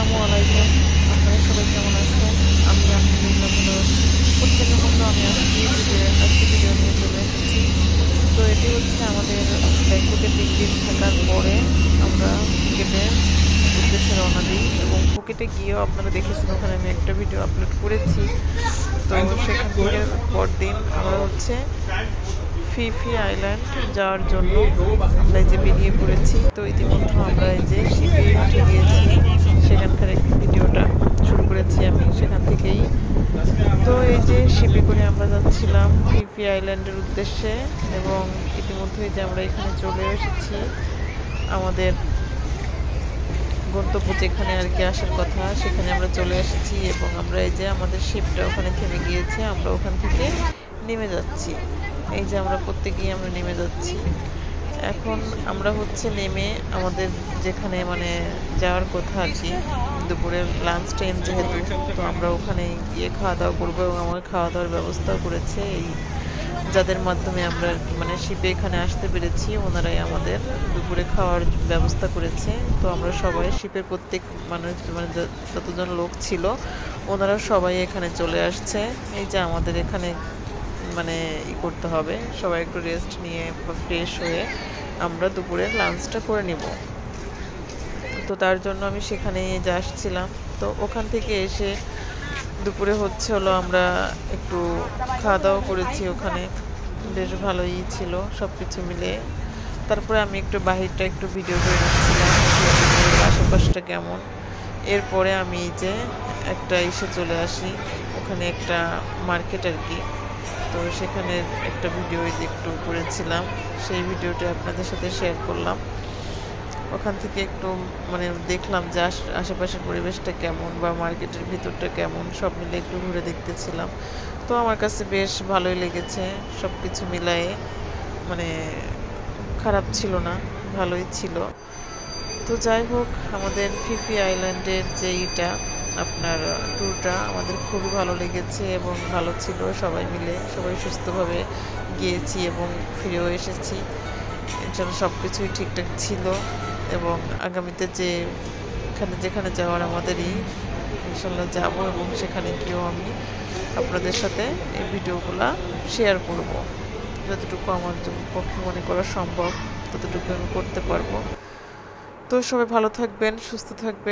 আসসালামু আলাইকুম। আপনারা সবাই কেমন আছেন? আমি আলহামদুলিল্লাহ ভালো আছি। প্রত্যেকের মতো আমি আজকে ভিডিও নিয়ে চলে এসেছি। তো এটি হচ্ছে আমাদের ব্যাংককে 3 দিন থাকার পরে আমরা ফুকেটের উদ্দেশ্যে রওনা দিই এবং ফুকেটে গিয়েও আপনারা দেখেছেন ওখানে আমি একটা ভিডিও আপলোড করেছি। তো সেখান থেকে পরদিন আমরা হচ্ছে ফিফি আইল্যান্ড যাওয়ার জন্য আমরা এই যে বেরিয়ে পড়েছি। তো ইতিমধ্যে আমরা এই যে শিপে উঠে গিয়েছি, সেখানকার একটি ভিডিওটা শুরু করেছি আমি সেখান থেকেই। তো এই যে শিপে করে আমরা যাচ্ছিলাম ফিফি আইল্যান্ডের উদ্দেশ্যে এবং ইতিমধ্যে যে আমরা এখানে চলে এসেছি আমাদের গন্তব্য যেখানে আর কি আসার কথা সেখানে আমরা চলে এসেছি এবং আমরা এই যে আমাদের শিপটা ওখানে থেমে গিয়েছে, আমরা ওখান থেকে নেমে যাচ্ছি। এই যে আমরা প্রত্যেকেই আমরা নেমে যাচ্ছি। এখন আমরা হচ্ছে নেমে আমাদের যেখানে মানে যাওয়ার কথা আর কি দুপুরের লাঞ্চ টাইম যেহেতু, তো আমরা ওখানে গিয়ে খাওয়া দাওয়া করবো এবং আমার খাওয়া দাওয়ার ব্যবস্থাও করেছে এই যাদের মাধ্যমে আমরা মানে শিপে এখানে আসতে পেরেছি, ওনারাই আমাদের দুপুরে খাওয়ার ব্যবস্থা করেছে। তো আমরা সবাই শিপের প্রত্যেক মানুষ মানে যতজন লোক ছিল ওনারা সবাই এখানে চলে আসছে। এই যে আমাদের এখানে মানে করতে হবে, সবাই একটু রেস্ট নিয়ে বা ফ্রেশ হয়ে আমরা দুপুরের লাঞ্চটা করে নিব। তো তার জন্য আমি সেখানে যে আসছিলাম, তো ওখান থেকে এসে দুপুরে হলো আমরা একটু খাওয়া দাওয়া করেছি ওখানে, বেশ ভালোই ছিল সব কিছু মিলে। তারপরে আমি একটু বাহিরটা একটু ভিডিও করে নিচ্ছিলাম আশেপাশটা কেমন। এরপরে আমি যে একটা চলে আসি ওখানে একটা মার্কেট আর কি, তো সেখানে একটা ভিডিও একটু করেছিলাম, সেই ভিডিওটা আপনাদের সাথে শেয়ার করলাম। ওখান থেকে একটু মানে দেখলাম যে আশেপাশের পরিবেশটা কেমন বা মার্কেটের ভিতরটা কেমন, সব মিলে একটু ঘুরে দেখতেছিলাম। তো আমার কাছে বেশ ভালোই লেগেছে সব কিছু মিলায়ে, মানে খারাপ ছিল না, ভালোই ছিল। তো যাই হোক, আমাদের ফিফি আইল্যান্ডের যে আপনার ট্যুরটা আমাদের খুবই ভালো লেগেছে এবং ভালো ছিল। সবাই মিলে সবাই সুস্থভাবে গিয়েছি এবং ফিরেও এসেছি। ইনশাল্লাহ সব কিছুই ঠিকঠাক ছিল এবং আগামীতে যেখানে যাওয়ার আমাদেরই ইনশাল্লাহ যাব এবং সেখানে গিয়েও আমি আপনাদের সাথে এই ভিডিওগুলো শেয়ার করব। যতটুকু আমার পক্ষে মনে করা সম্ভব ততটুকু আমি করতে পারবো। তো সবাই ভালো থাকবেন, সুস্থ থাকবেন।